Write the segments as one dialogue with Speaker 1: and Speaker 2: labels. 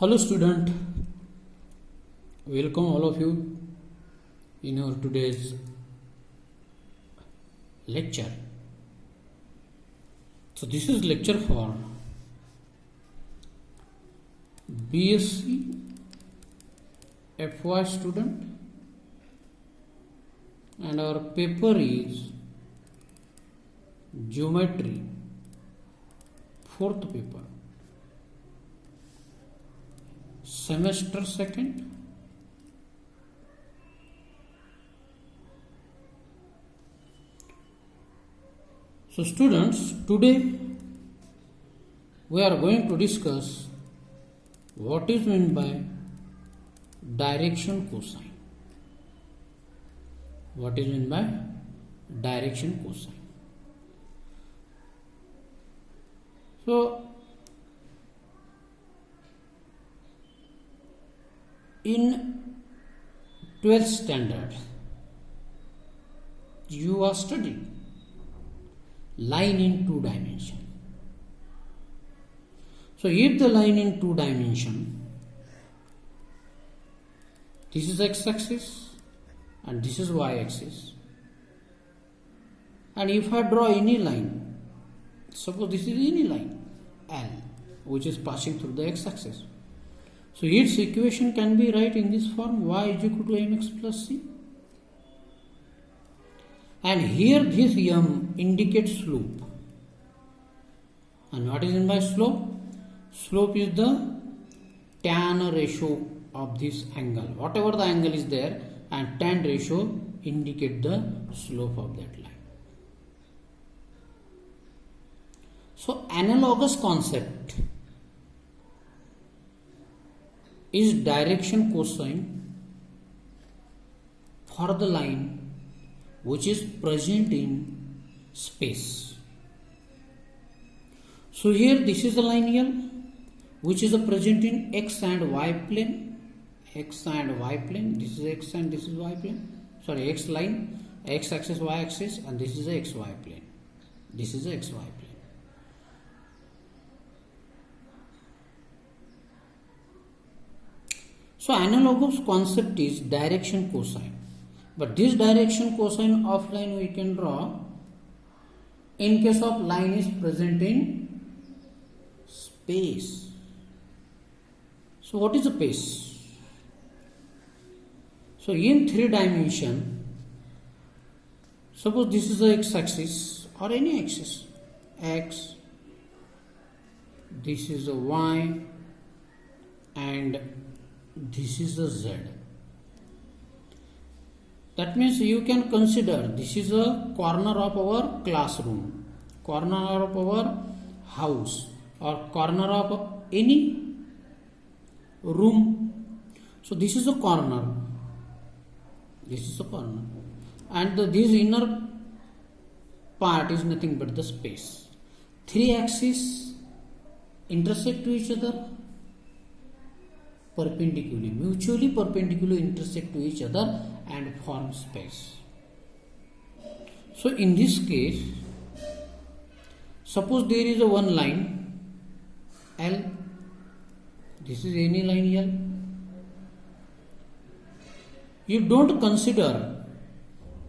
Speaker 1: Hello student, welcome all of you in our today's lecture. So this is lecture for BSc FY student and our paper is Geometry, 4th paper, semester 2nd. So students, today we are going to discuss what is meant by direction cosine. What is meant by direction cosine? So in 12th standard you are studying line in 2 dimension. So if the line in 2 dimension, this is x axis and this is y axis, and if I draw any line, suppose this is any line L which is passing through the x axis, so its equation can be written in this form: y is equal to mx plus c. And here this m indicates slope. And what is meant by slope? Slope is the tan ratio of this angle. Whatever the angle is there, and tan ratio indicate the slope of that line. So analogous concept is direction cosine for the line which is present in space. So here this is the line L which is present in x and y plane. X and y plane. This is x and this is y plane. Sorry, x line, x axis, y axis, and this is the xy plane. This is the xy plane. So analogous concept is direction cosine. But this direction cosine of line we can draw in case of line is present in space. So what is the space? So in 3 dimension, suppose this is the x axis or any axis, x, this is the y, and this is the z. That means you can consider this is a corner of our classroom, corner of our house, or corner of any room. So this is a corner. This is a corner, and this inner part is nothing but the space. 3 axes intersect to each other perpendicularly, mutually perpendicular, intersect to each other and form space. So in this case, suppose there is a one line L, this is any line L. You don't consider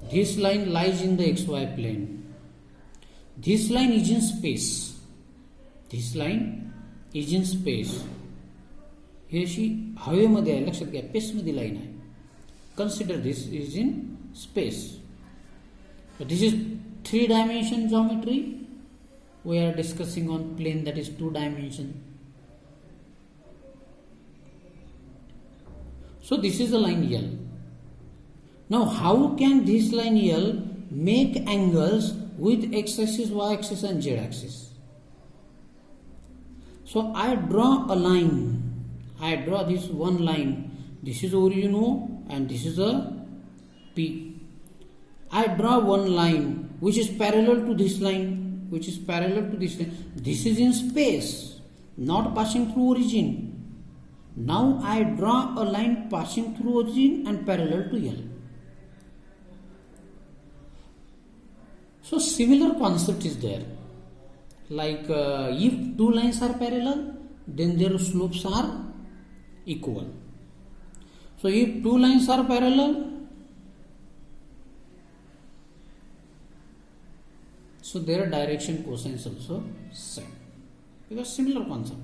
Speaker 1: this line lies in the xy plane. This line is in space. This line is in space. हे अशी हवेमध्ये आहे, लक्षात घ्या, स्पेसमध्ये line आहे. Consider this is in space. This is 3 dimension geometry. We are discussing on plane that is 2 dimension. So this is the line L. Now how can this line L make angles with x axis, y axis and z axis? So I draw a line. I draw this one line. This is origin O and this is a P. I draw one line which is parallel to this line, which is parallel to this line. This is in space, not passing through origin. Now I draw a line passing through origin and parallel to L. So similar concept is there. Like if two lines are parallel, then their slopes are equal. So if two lines are parallel, so their direction cosines also same, because similar concept,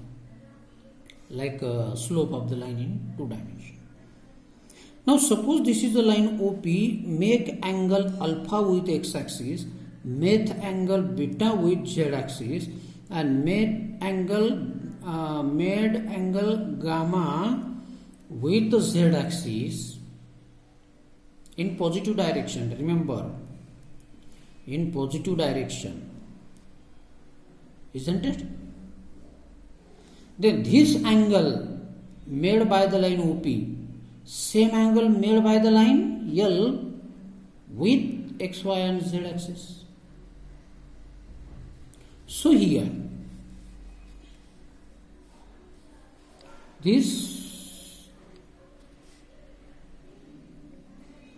Speaker 1: like slope of the line in two dimensions. Now suppose this is the line OP, make angle alpha with x-axis, make angle beta with z-axis, and made angle gamma with the z-axis in positive direction. Remember, in positive direction, isn't it? Then this angle made by the line OP, same angle made by the line L with x, y and z axis. So here, this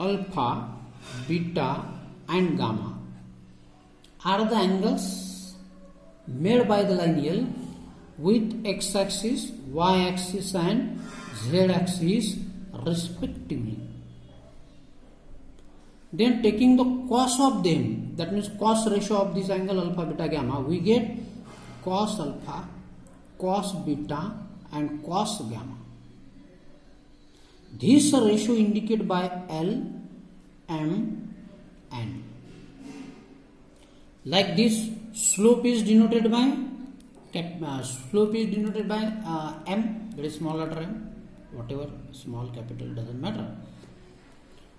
Speaker 1: alpha, beta and gamma are the angles made by the line L with x-axis, y-axis and z-axis respectively. Then taking the cos of them, that means cos ratio of this angle alpha, beta, gamma, we get cos alpha, cos beta and cos gamma. This ratio indicated by L, M, N. Like this, slope is denoted by M, that is small letter M, whatever, small, capital, doesn't matter.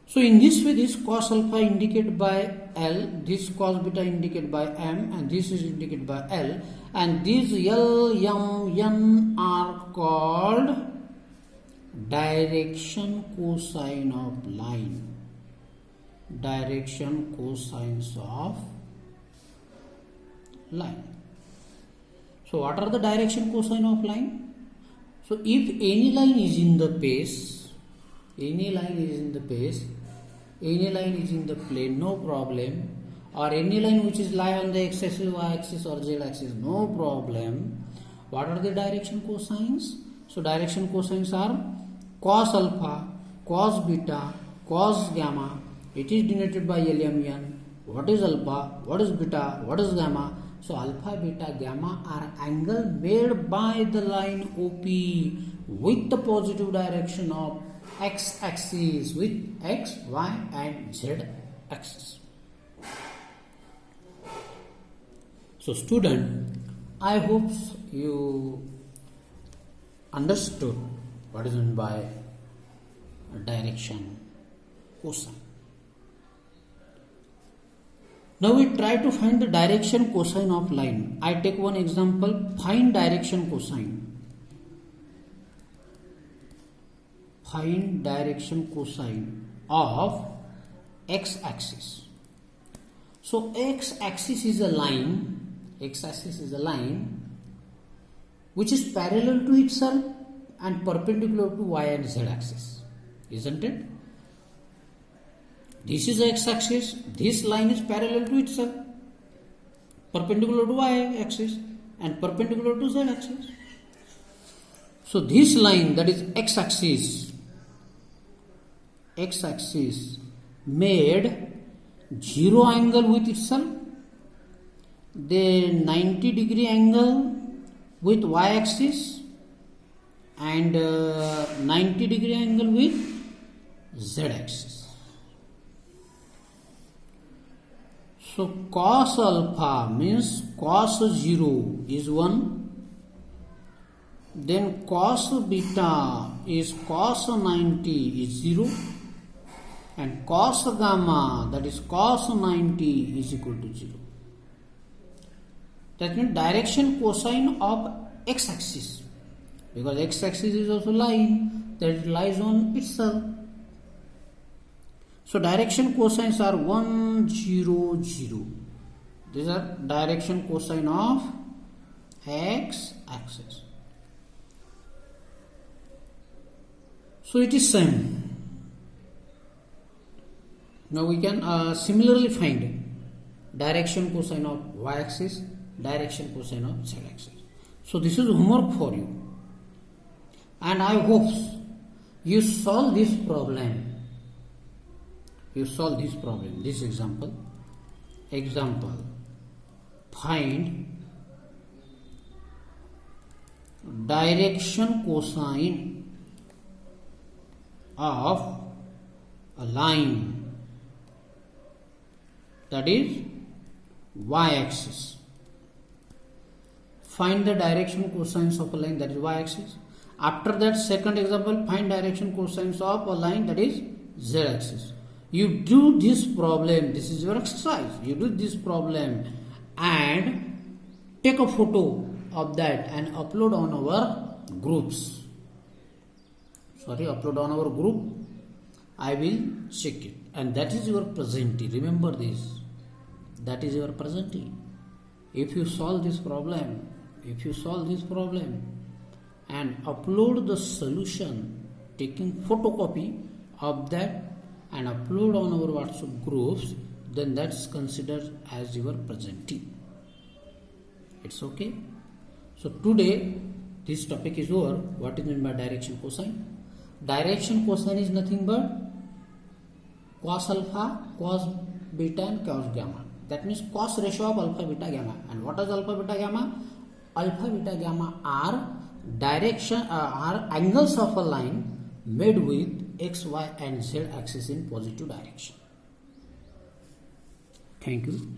Speaker 1: So in this way, this cos alpha indicated by L, this cos beta indicated by M, and this is indicated by L, and these L, M, N are called direction cosine of line. Direction cosines of line. So what are the direction cosine of line? So if any line is in the base, any line is in the plane, no problem, or any line which is lie on the x-axis, y-axis or z-axis, no problem. What are the direction cosines? So direction cosines are cos alpha, cos beta, cos gamma. It is denoted by LMN. What is alpha? What is beta? What is gamma? So alpha, beta, gamma are angle made by the line OP with the positive direction of x-axis, with x, y and z axis. So student, I hope you understood what is meant by direction cosine. Now we try to find the direction cosine of line. I take one example, find direction cosine. Find direction cosine of x-axis. So x-axis is a line, which is parallel to itself and perpendicular to y and z axis, isn't it? This is x-axis, this line is parallel to itself, perpendicular to y-axis and perpendicular to z-axis. So this line, that is x-axis made 0 angle with itself, then 90 degree angle with y-axis and 90 degree angle with z-axis. So cos alpha means cos 0 is 1, then cos beta is cos 90 is 0, and cos gamma, that is cos 90 is equal to 0. That means direction cosine of x-axis, because x-axis is also line that lies on itself. So direction cosines are 1, 0, 0. These are direction cosine of x-axis. So it is same. Now we can similarly find direction cosine of y-axis, direction cosine of z-axis. So this is homework for you. and I hope you solve this problem. You solve this problem. This example. Find direction cosine of a line, that is y-axis. Find the direction cosines of a line, that is y-axis. After that, second example, find direction cosines of a line, that is z-axis. You do this problem, this is your exercise. You do this problem and take a photo of that and upload on our groups. Upload on our group. I will check it. And that is your presentee. Remember this. That is your presentee. If you solve this problem and upload the solution, taking photocopy of that and upload on our WhatsApp groups, then that's considered as your presentee. It's okay. So today this topic is over. What is meant by direction cosine? Direction cosine is nothing but cos alpha, cos beta and cos gamma. That means cos ratio of alpha, beta, gamma. And what is alpha, beta, gamma? Alpha, beta, gamma are angles of a line made with x, y and z axis in positive direction. Thank you.